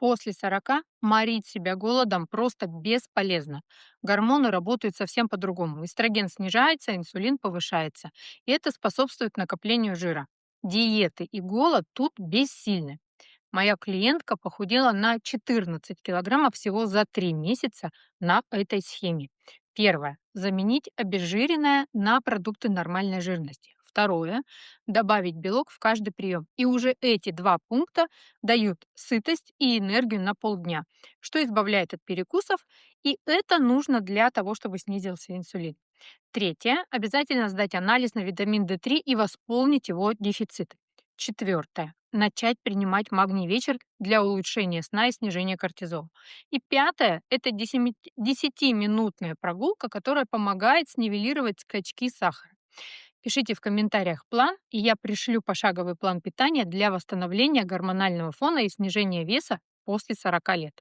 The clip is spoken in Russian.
После 40 морить себя голодом просто бесполезно. Гормоны работают совсем по-другому. Эстроген снижается, инсулин повышается. И это способствует накоплению жира. Диеты и голод тут бессильны. Моя клиентка похудела на 14 килограммов всего за 3 месяца на этой схеме. Первое. Заменить обезжиренное на продукты нормальной жирности. Второе. Добавить белок в каждый прием. И уже эти два пункта дают сытость и энергию на полдня, что избавляет от перекусов, и это нужно для того, чтобы снизился инсулин. Третье. Обязательно сдать анализ на витамин D3 и восполнить его дефицит. Четвертое. Начать принимать магний вечер для улучшения сна и снижения кортизола. И пятое– это 10-минутная прогулка, которая помогает снивелировать скачки сахара. Пишите в комментариях план, и я пришлю пошаговый план питания для восстановления гормонального фона и снижения веса после 40 лет.